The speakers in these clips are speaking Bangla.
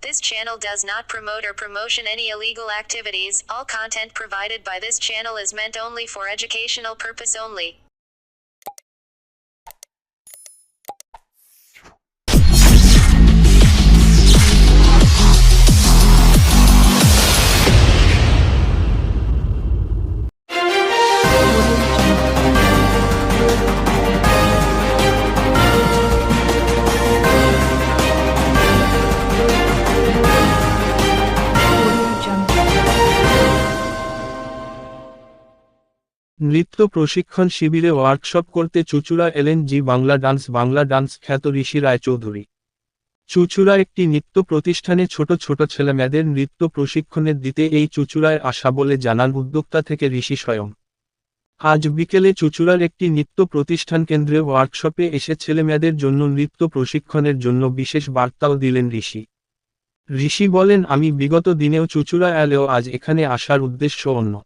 This channel does not promote or promotion any illegal activities. All content provided by this channel is meant only for educational purpose only. নৃত্য প্রশিক্ষণ শিবিরে ওয়ার্কশপ করতে চুঁচুড়া এলেন জি বাংলা ডান্স খ্যাত ঋষি রায়চৌধুরী। চুঁচুড়া একটি নৃত্য প্রতিষ্ঠানে ছোট ছোট ছেলেমেয়েদের নৃত্য প্রশিক্ষণে দিতে এই চুঁচুড়ায় আসা বলে জানান উদ্যোক্তা থেকে ঋষি স্বয়ং। আজ বিকেলে চুঁচুড়ার একটি নৃত্য প্রতিষ্ঠান কেন্দ্রে ওয়ার্কশপে এসে ছেলেমেয়েদের জন্য নৃত্য প্রশিক্ষণের জন্য বিশেষ বার্তাও দিলেন ঋষি। ঋষি বলেন, আমি বিগত দিনেও চুঁচুড়া এলেও আজ এখানে আসার উদ্দেশ্য অন্য।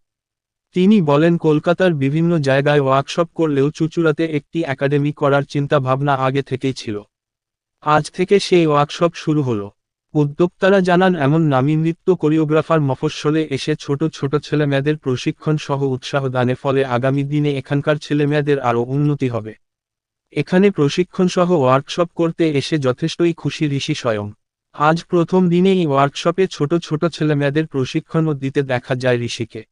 তিনি বলেন, কলকাতার বিভিন্ন জায়গায় ওয়ার্কশপ করলেও চুঁচুড়াতে একটি একাডেমি করার চিন্তা ভাবনা আগে থেকেই ছিল। আজ থেকে সেই ওয়ার্কশপ শুরু হলো। উদ্যোক্তারা জানান, এমন নামী নৃত্য কোরিওগ্রাফার মফস্বলে এসে ছোট ছোট ছেলেমেয়েদের প্রশিক্ষণ সহ উৎসাহ দানে ফলে আগামী দিনে এখানকার ছেলেমেয়েদের আরও উন্নতি হবে। এখানে প্রশিক্ষণ সহ ওয়ার্কশপ করতে এসে যথেষ্টই খুশি ঋষি স্বয়ং। আজ প্রথম দিনে এই ওয়ার্কশপে ছোট ছোট ছেলেমেয়েদের প্রশিক্ষণও দিতে দেখা যায় ঋষিকে।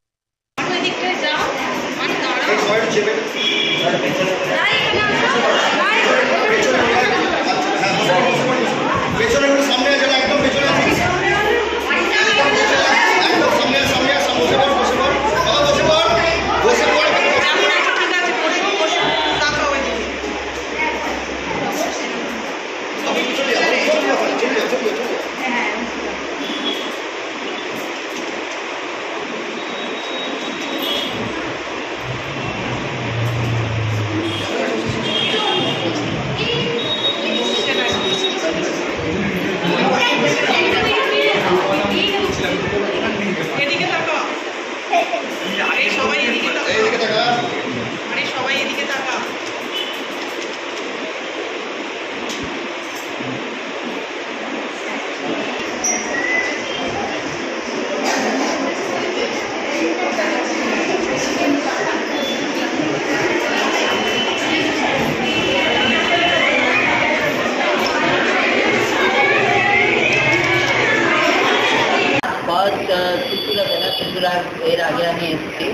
এর আগে আমি এসেছি,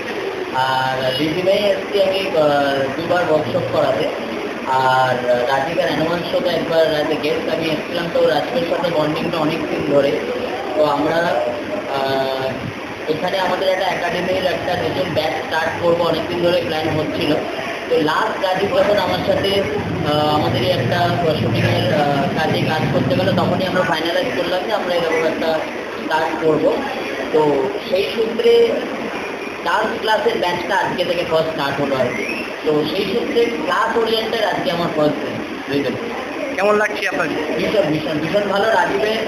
আর দিদিভাই এসেছি আমি দুবার ওয়ার্কশপ করাতে। আর রাজীবের অ্যানুয়াল শোতে একবার অ্যাজ এ গেস্ট আমি এসেছিলাম। তো রাজীবের সাথে বন্ডিংটা অনেক দিন ধরে। তো আমরা এখানে আমাদের একটা একাডেমির একটা নতুন ব্যাচ স্টার্ট করবো, অনেকদিন ধরে প্ল্যান হচ্ছিল। তো লাস্ট রাজীব যখন আমার সাথে আমাদের একটা শুটিংয়ের কাজে কাজ করতে গেলো, তখনই আমরা ফাইনালাইজ করলাম যে আমরা এরকম একটা স্টার্ট করবো। তো সেই সূত্রে ডান্স ক্লাসের ব্যাচটা আজকে থেকে ফার্স্ট স্টার্ট হলো আর কি। তো সেই সূত্রে ক্লাস ওরিয়েন্টেড আজকে আমার ফার্স্ট দিন। কেমন লাগছে আপনার? ভীষণ ভীষণ ভীষণ ভালো। রাজীবের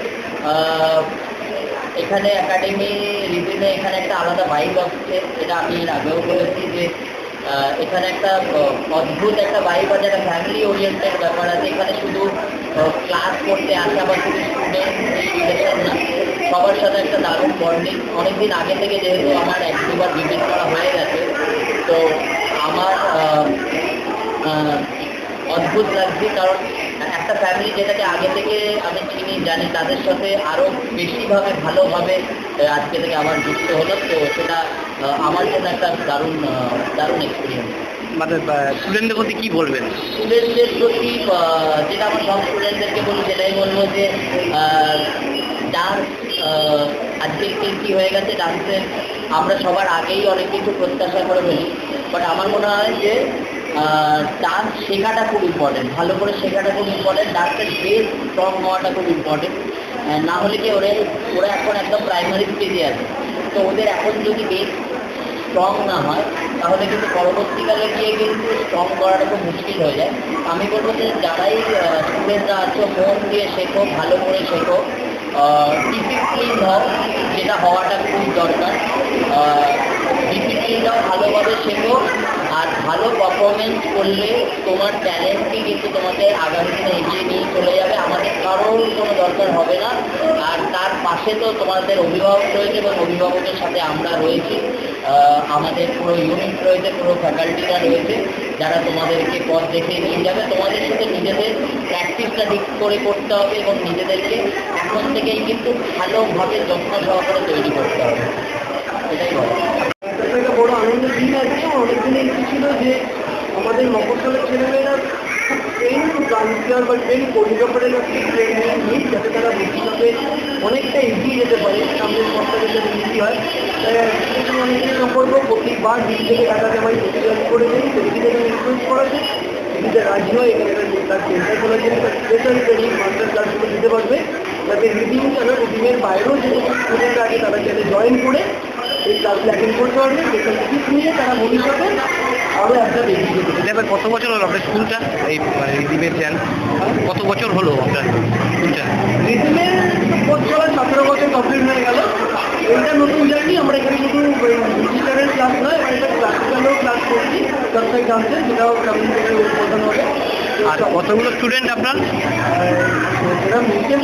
এখানে একাডেমি রিভিউতে এখানে একটা আলাদা ভাইব আসছে, এটা আমি এর আগেও বলেছি যে এখানে একটা অদ্ভুত একটা ভাইব আছে, একটা ফ্যামিলি ওরিয়েন্টেড ব্যাপার আছে। এখানে শুধু ক্লাস করতে আসা বা শুধু স্টুডেন্ট এই রিলেশন না, সবার সাথে একটা দারুণ বন্ডিং। অনেকদিন আগে থেকে যেহেতু আমার এক দুবার ভিজিট করা হয়ে গেছে, তো আমার অদ্ভুত লাগছে। কারণ একটা ফ্যামিলি যেটাকে আগে থেকে আমি চিনি জানি, তাদের সাথে আরও বেশিভাবে ভালোভাবে আজকে থেকে আবার যুক্ত হলো। তো সেটা আমার জন্য একটা দারুণ দারুণ এক্সপিরিয়েন্স। মানে স্টুডেন্টদের প্রতি কী বলবেন? স্টুডেন্টদের প্রতি যেটা আমার সব স্টুডেন্টদেরকে বলবো, সেটাই বলবো যে ডান্স আজকের দিন কী হয়ে গেছে, ডান্সের আমরা সবার আগেই অনেক কিছু প্রত্যাশা করে ফেলি। বাট আমার মনে হয় যে ডান্স শেখাটা খুব ইম্পর্টেন্ট, ভালো করে শেখাটা খুব ইম্পর্টেন্ট। ডান্সের বেস স্ট্রং হওয়াটা খুব ইম্পর্টেন্ট। না হলে কি ওরা এখন একদম প্রাইমারি স্টেজে আছে। তো ওদের এখন যদি বেস স্ট্রং না হয়, তাহলে কিন্তু পরবর্তীকালে গিয়ে কিন্তু স্ট্রং করাটা খুব মুশকিল হয়ে যায়। আমি বলবো যে যারাই স্টুডেন্টরা আছো, মন দিয়ে শেখো, ভালো করে শেখো, ডিসিপ্লিন হও, যেটা হওয়াটা খুব দরকার। ডিসিপ্লিনটাও ভালোভাবে শেখো, আর ভালো পারফরমেন্স করলে তোমার ট্যালেন্টই কিন্তু তোমাকে আগামী দিনে এগিয়ে নিয়ে চলে যাবে। আমাদের কারোর কোনো দরকার হবে না। আর পাশে তো তোমাদের অভিভাবক রয়েছে এবং অভিভাবকের সাথে আমরা রয়েছি, আমাদের পুরো ইউনিট রয়েছে, পুরো ফ্যাকাল্টিরা রয়েছে যারা তোমাদেরকে পথ দেখে নিয়ে যাবে। তোমাদের সাথে নিজেদের প্র্যাকটিসটা ঠিক করে করতে হবে এবং নিজেদেরকে এখন থেকেই কিন্তু ভালোভাবে যত্ন সহকারে তৈরি করতে হবে, এটাই বলো। একটা বড় আনন্দের দিন আজকে। অনেকদিন ইচ্ছে ছিল যে আমাদের মফস্বলের ছেলেমেয়েরা ট্রেন ডান্সার বা ট্রেন কোরিওগ্রাফারের কাছে ট্রেনিং নিই, যাতে তারা ভবিষ্যতে অনেকটা এগিয়ে যেতে পারে, সামনের পথটাকে যাতে ইজি হয়। তাই অনেকদিন সম্পর্ক প্রত্যেকবার দিন থেকে টাকা জমাই প্রতিযোগ করে দিই, সেদিকে ইনফ্লুয়েন্স করাছে যদি রাজি হয় এখানে তার চেষ্টা করার জন্য তার স্পেশাল ট্রেনিং মাস্টার ক্লাসগুলো দিতে পারবে, যাতে রিডিং জানো রিডিংয়ের বাইরেও যে স্টুডেন্ট আছে তারা যাতে জয়েন করে এই ক্লাসগুলো অ্যাটেন্ড করতে পারবে, স্পেশাল টিপস নিয়ে তারা ভবিষ্যতে আরও একটা বেরিয়ে যেতে পারে। এবার কত বছর হলো আপনার স্কুলটা, এই মানে রিদিমের চ্যান কত বছর হলো আপনার স্কুলটা? রিদিমের কোর্স চলা 17 বছর কমপ্লিট হয়ে গেল। এটা নতুন জার্নি, আমরা এখানে শুধু ডিজিটালের ক্লাস নয়, আমরা এটা ক্লাসিক্যালও ক্লাস করছি, সবটাই ডান্সের, যেটাও কমিউনিকেটের উদ্বোধন হবে। আর কতগুলো স্টুডেন্ট আপনার? যেটা মিউজিয়াম